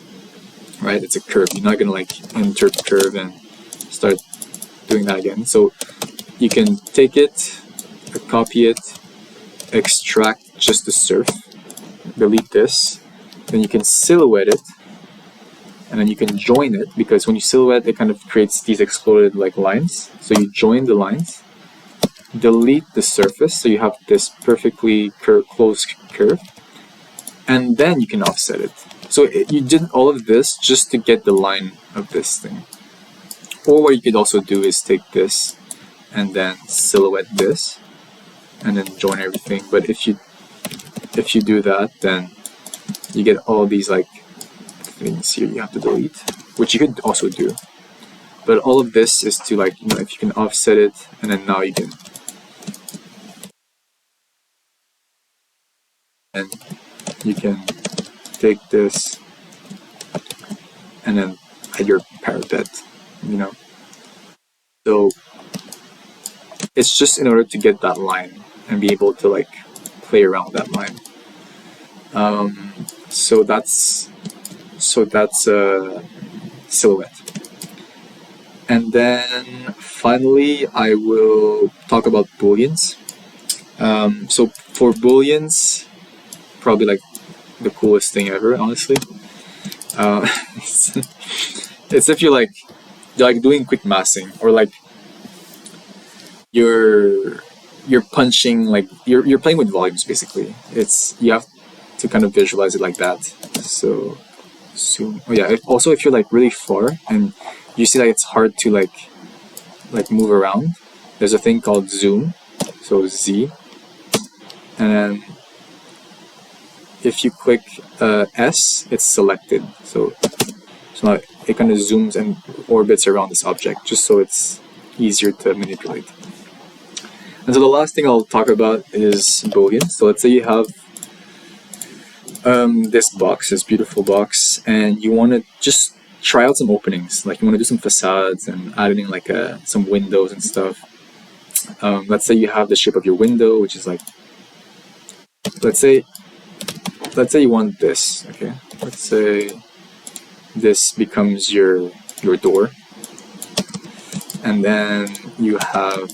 right? It's a curve. You're not gonna like enter curve and start doing that again. So you can take it, copy it, extract just the surf, delete this, then you can silhouette it, and then you can join it, because when you silhouette, it kind of creates these exploded like lines. So you join the lines, delete the surface, so you have this perfectly closed curve, and then you can offset it. So you did all of this just to get the line of this thing. Or what you could also do is take this and then silhouette this and then join everything. But if you do that, then you get all these like things here you have to delete, which you could also do. But all of this is to like, if you can offset it, and then now you can, and you can take this and then add your parapet, So it's just in order to get that line and be able to like play around that line. So that's a silhouette. And then finally, I will talk about booleans. So for booleans, probably like the coolest thing ever, honestly. It's if you're like doing quick massing, or like you're punching, like you're playing with volumes basically. You have to kind of visualize it like that. So zoom. Oh yeah. Also, if you're like really far and you see that it's hard to like move around, there's a thing called zoom. So Z, and then if you click S, it's selected. So now it kind of zooms and orbits around this object, just so it's easier to manipulate. And so the last thing I'll talk about is booleans. So let's say you have this beautiful box, and you want to just try out some openings. Like you want to do some facades and add in like some windows and stuff. Let's say you have the shape of your window, which is like, let's say you want this. Okay, let's say this becomes your door, and then you have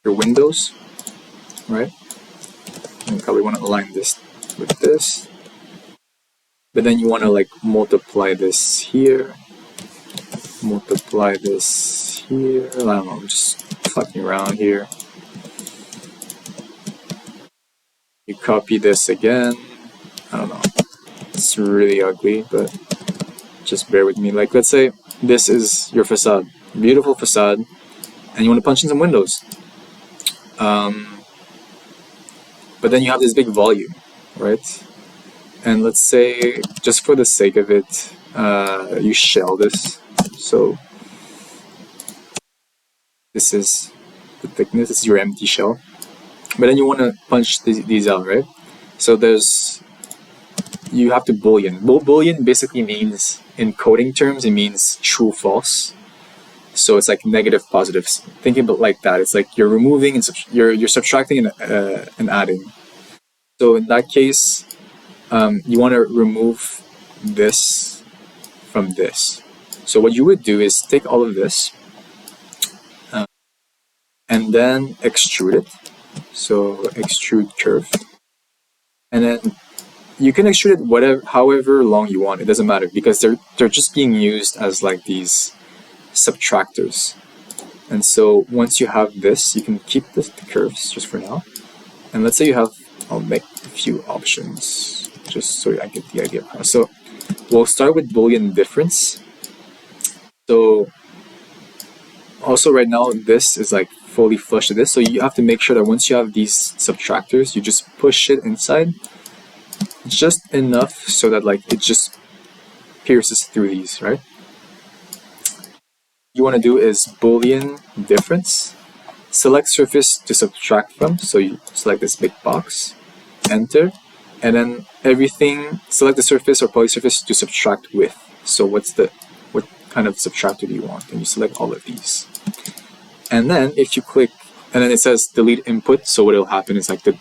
your windows, right? And you probably want to align this with this, but then you want to like multiply this here, multiply this here. I don't know, I'm just fucking around here. You copy this again. I don't know, it's really ugly, but just bear with me. Like, let's say this is your facade, beautiful facade, and you want to punch in some windows. But then you have this big volume, right? And let's say, just for the sake of it, you shell this. So this is the thickness, this is your empty shell. But then you want to punch these out, right? So there's you have to boolean. Boolean basically means, in coding terms, it means true, false. So it's like negative, positives. Thinking about like that, it's like you're removing and you're subtracting and adding. So in that case, you want to remove this from this. So what you would do is take all of this and then extrude it. So extrude curve, and then you can extrude it however long you want. It doesn't matter because they're just being used as like these subtractors. And so once you have this, you can keep the curves just for now. And let's say you have, I'll make a few options just so I get the idea. So we'll start with Boolean difference. So also right now this is like fully flush to this, so you have to make sure that once you have these subtractors, you just push it inside just enough so that like it just pierces through these, right? You want to do is Boolean difference, select surface to subtract from, so you select this big box, enter, and then everything, select the surface or polysurface to subtract with. So what kind of subtractor do you want? And you select all of these. And then if you click, and then it says delete input, so what will happen is like the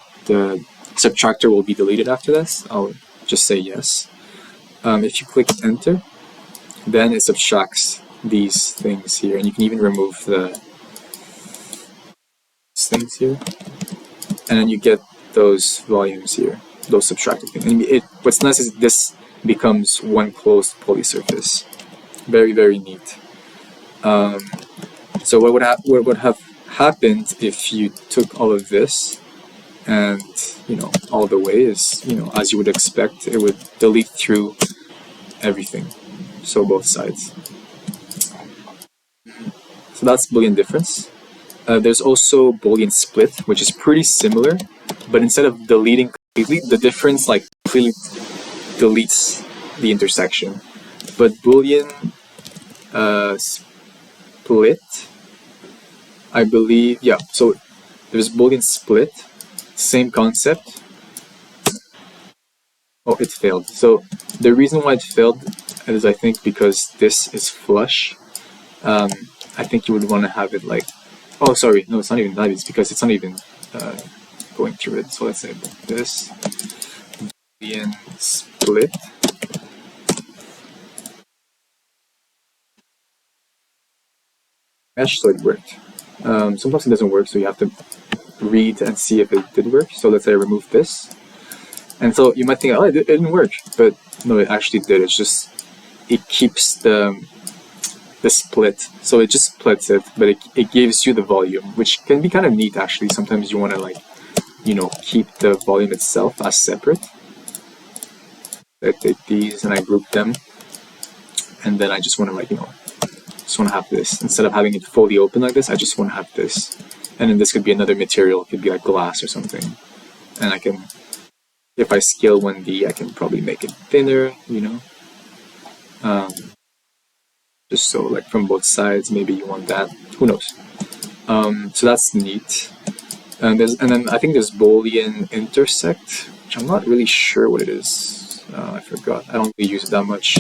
subtractor will be deleted after this. I'll just say yes. If you click enter, then it subtracts these things here, and you can even remove these things here, and then you get those volumes here, those subtracted things. And what's nice is this becomes one closed polysurface. Very, very neat. So what would have happened if you took all of this and all the way is, as you would expect, it would delete through everything, so both sides. So that's Boolean difference. There's also Boolean split, which is pretty similar, but instead of deleting completely, the difference like completely deletes the intersection. But Boolean split, I believe, yeah, so there's Boolean split, same concept. Oh, it failed. So the reason why it failed is, I think, because this is flush. I think you would want to have it like, oh, sorry, no, it's not even that. It's because it's not even going through it. So let's say this Boolean split. Mesh, so it worked. Sometimes it doesn't work, so you have to read and see if it did work. So let's say I remove this. And so you might think, oh, it didn't work, but no, it actually did. It's just, it keeps the split, so it just splits it, but it gives you the volume, which can be kind of neat actually. Sometimes you want to like, keep the volume itself as separate. I take these and I group them, and then I just want to like, just want to have this. Instead of having it fully open like this, I just want to have this. And then this could be another material, it could be like glass or something. And I can, if I scale 1D, I can probably make it thinner, just so like from both sides, maybe you want that, who knows. So that's neat. And then I think there's Boolean intersect, which I'm not really sure what it is. I forgot, I don't really use it that much.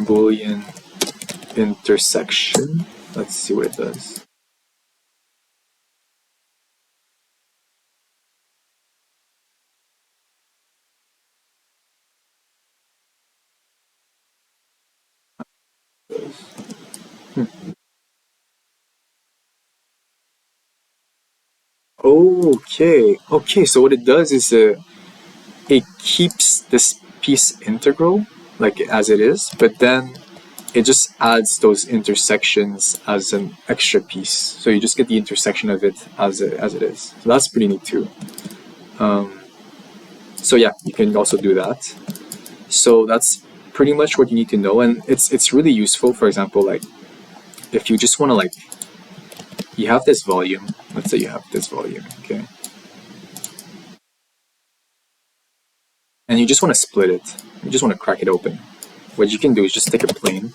Boolean intersection, let's see what it does. Okay, so what it does is it keeps this piece integral, like as it is, but then it just adds those intersections as an extra piece. So you just get the intersection of it as it is. So that's pretty neat too. So yeah, you can also do that. So that's pretty much what you need to know, and it's really useful. For example, like if you just want to like, you have this volume, let's say you have this volume, okay, and you just want to split it, you just want to crack it open. What you can do is just take a plane,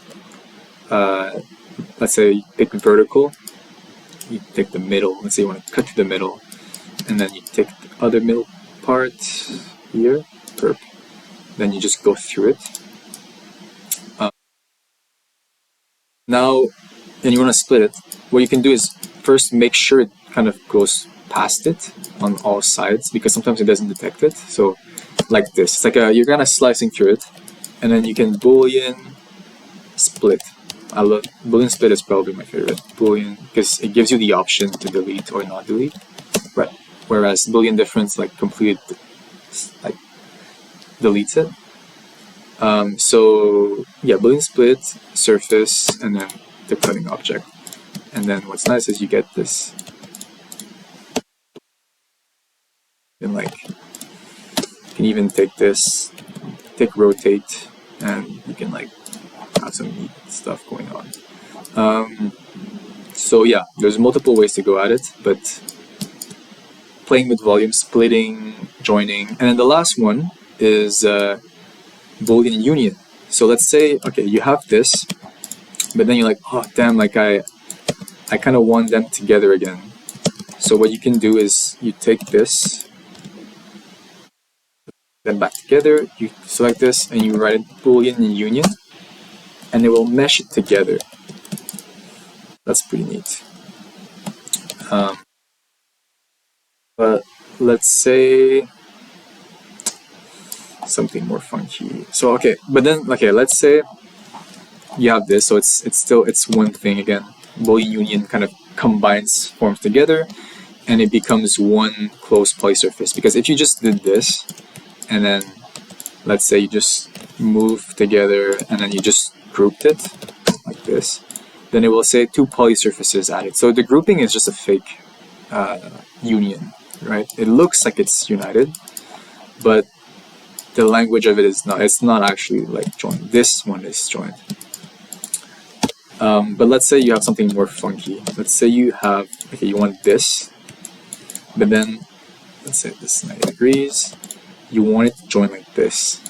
let's say you pick vertical, you take the middle, let's say you want to cut to the middle, and then you take the other middle part here, perp, then you just go through it. Now, and you want to split it, what you can do is first make sure it kind of goes past it on all sides, because sometimes it doesn't detect it. So like this, it's like you're kind of slicing through it, and then you can Boolean split. I love Boolean split is probably my favorite. Boolean, because it gives you the option to delete or not delete. Right. Whereas Boolean difference like completely like deletes it. So yeah, Boolean split, surface, and then the cutting object. And then what's nice is you get this. And like, you can even take this, take rotate, and you can like have some neat stuff going on. So yeah, there's multiple ways to go at it, but playing with volume, splitting, joining, and then the last one is Boolean union. So let's say, okay, you have this, but then you're like, oh damn, like I kind of want them together again. So what you can do is you take this, then back together, you select this, and you write Boolean union, and it will mesh it together. That's pretty neat. But let's say something more funky. So okay, but then okay, let's say you have this, so it's one thing again. Boolean union kind of combines forms together, and it becomes one closed polysurface. Because if you just did this, and then let's say you just move together, and then you just grouped it like this, then it will say two polysurfaces added. So the grouping is just a fake union, right? It looks like it's united, but the language of it is not. It's not actually like joined. This one is joined. But let's say you have something more funky. Let's say you have, okay, you want this, but then let's say this 90 degrees. You want it to join like this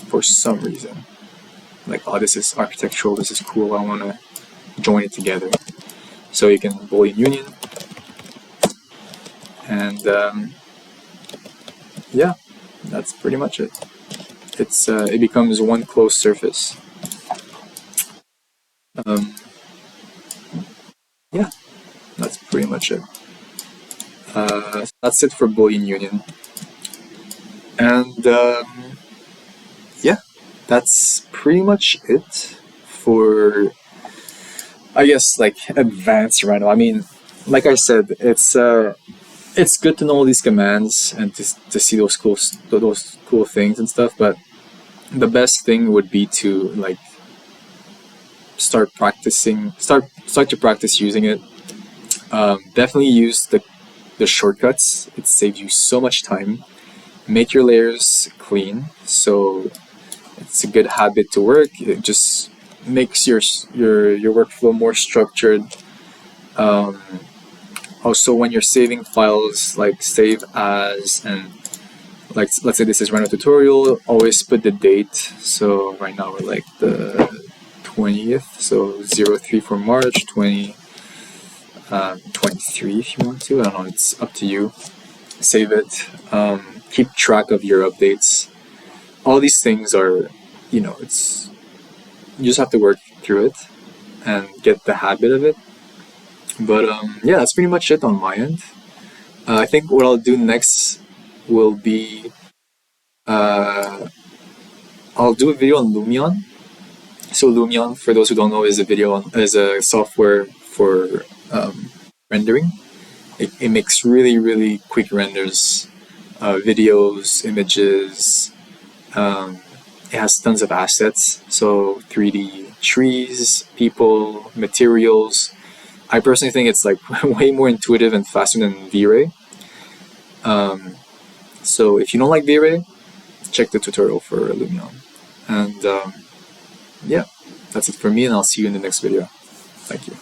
for some reason. Like, oh, this is architectural. This is cool. I want to join it together. So you can Boolean union, and yeah, that's pretty much it. It becomes one closed surface. Yeah, that's pretty much it. That's it for Boolean union. And yeah, that's pretty much it for, I guess, like advanced Rhino. I mean, like I said, it's good to know all these commands and to see those cool things and stuff. But the best thing would be to like start to practice using it. Definitely use the shortcuts. It saves you so much time. Make your layers clean, so it's a good habit to work. It just makes your workflow more structured. Also, when you're saving files, like save as, and like let's say this is Rhino tutorial, always put the date. So right now we're like the 20th, so 03 for March 2023 if you want to. I don't know, it's up to you. Save it. Keep track of your updates. All these things are, you just have to work through it and get the habit of it. But yeah, that's pretty much it on my end. I think what I'll do next will be I'll do a video on Lumion. So Lumion, for those who don't know, is a software for rendering. It makes really, really quick renders, videos, images. It has tons of assets, so 3D trees, people, materials. I personally think it's like way more intuitive and faster than V-Ray. So if you don't like V-Ray, check the tutorial for Lumion. And yeah, that's it for me, and I'll see you in the next video. Thank you.